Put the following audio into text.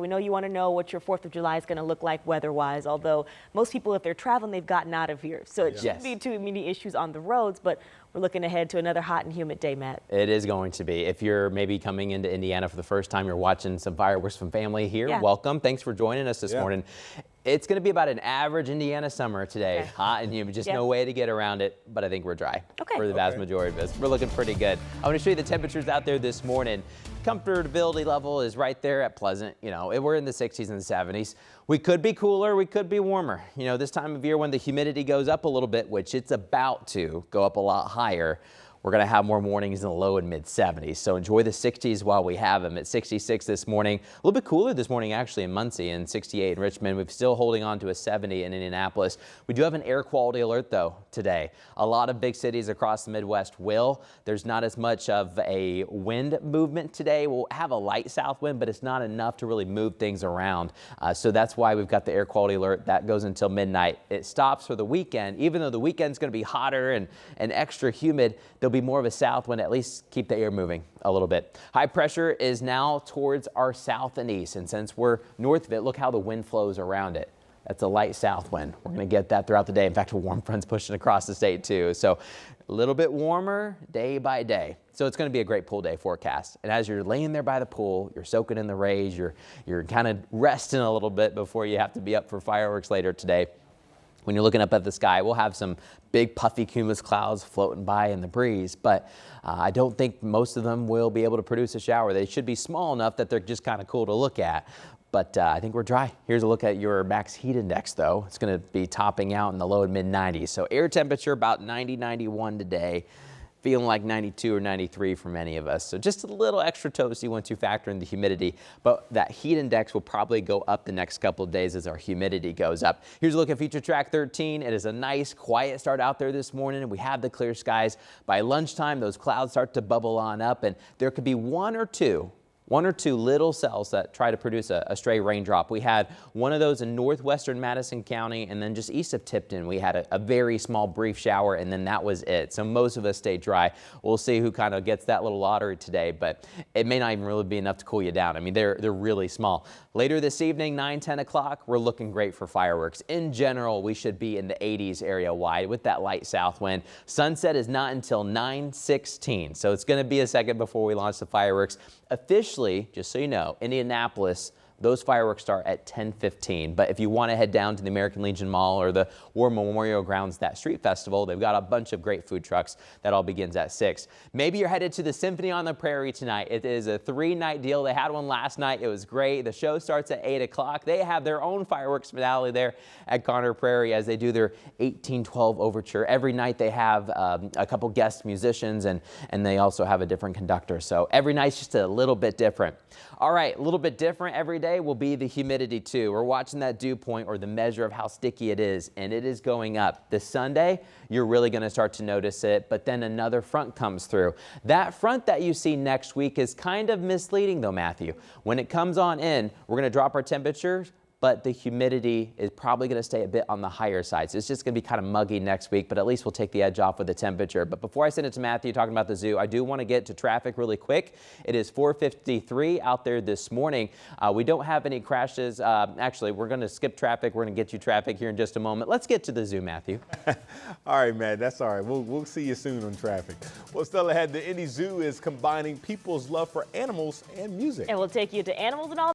We know you want to know what your 4th of July is going to look like weather-wise, although most people, if they're traveling, they've gotten out of here. So it shouldn't be too many issues on the roads, but we're looking ahead to another hot and humid day, Matt. It is going to be. If you're maybe coming into Indiana for the first time, you're watching some fireworks from family here, welcome. Thanks for joining us this morning. It's going to be about an average Indiana summer today. Hot and humid, just no way to get around it, but I think we're dry for the vast majority of us. We're looking pretty good. I want to show you the temperatures out there this morning. Comfortability level is right there at pleasant. You know, we're in the 60s and the 70s. We could be cooler, we could be warmer. You know, this time of year when the humidity goes up a little bit, which it's about to go up a lot higher, we're going to have more mornings in the low and mid 70s. So enjoy the 60s while we have them. At 66 this morning, a little bit cooler this morning actually in Muncie, and 68 in Richmond. We're still holding on to a 70 in Indianapolis. We do have an air quality alert though today. A lot of big cities across the Midwest will. There's not as much of a wind movement today. We'll have a light south wind, but it's not enough to really move things around. So that's why we've got the air quality alert. That goes until midnight. It stops for the weekend. Even though the weekend's going to be hotter and extra humid, there'll be more of a south wind, at least keep the air moving a little bit. High pressure is now towards our south and east, and since we're north of it, look how the wind flows around it. That's a light south wind. We're going to get that throughout the day. In fact, a warm front's pushing across the state too. So a little bit warmer day by day. So it's going to be a great pool day forecast. And as you're laying there by the pool, you're soaking in the rays, you're kind of resting a little bit before you have to be up for fireworks later today. When you're looking up at the sky, we'll have some big puffy cumulus clouds floating by in the breeze, but I don't think most of them will be able to produce a shower. They should be small enough that they're just kind of cool to look at, but I think we're dry. Here's a look at your max heat index though. It's going to be topping out in the low and mid 90s. So air temperature about 90, 91 today. Feeling like 92 or 93 for many of us. So just a little extra toasty once you factor in the humidity, but that heat index will probably go up the next couple of days as our humidity goes up. Here's a look at Future Track 13. It is a nice quiet start out there this morning, and we have the clear skies. By lunchtime, those clouds start to bubble on up, and there could be one or two little cells that try to produce a stray raindrop. We had one of those in northwestern Madison County, and then just east of Tipton, we had a very small brief shower, and then that was it. So most of us stayed dry. We'll see who kind of gets that little lottery today, but it may not even really be enough to cool you down. I mean, they're really small. Later this evening, 9, 10 o'clock, we're looking great for fireworks. In general, we should be in the 80s area wide with that light south wind. Sunset is not until 9:16, so it's going to be a second before we launch the fireworks. Officially, just so you know, Indianapolis, those fireworks start at 10:15. But if you want to head down to the American Legion Mall or the War Memorial Grounds, that street festival, they've got a bunch of great food trucks. That all begins at 6. Maybe you're headed to the Symphony on the Prairie tonight. It is a 3-night deal. They had one last night. It was great. The show starts at 8 o'clock. They have their own fireworks finale there at Conner Prairie as they do their 1812 overture. Every night they have a couple guest musicians, and they also have a different conductor. So every night's just a little bit different. All right, a little bit different every day will be the humidity too. We're watching that dew point, or the measure of how sticky it is, and it is going up. This Sunday, you're really going to start to notice it, but then another front comes through. That front that you see next week is kind of misleading though, Matthew. When it comes on in, we're going to drop our temperatures, but the humidity is probably going to stay a bit on the higher side. So it's just going to be kind of muggy next week, but at least we'll take the edge off with the temperature. But before I send it to Matthew talking about the zoo, I do want to get to traffic really quick. It is 4:53 out there this morning. We don't have any crashes. Actually, we're going to skip traffic. We're going to get you traffic here in just a moment. Let's get to the zoo, Matthew. All right, man, that's all right. We'll see you soon on traffic. Well, still ahead, the Indy Zoo is combining people's love for animals and music. And we'll take you to animals and all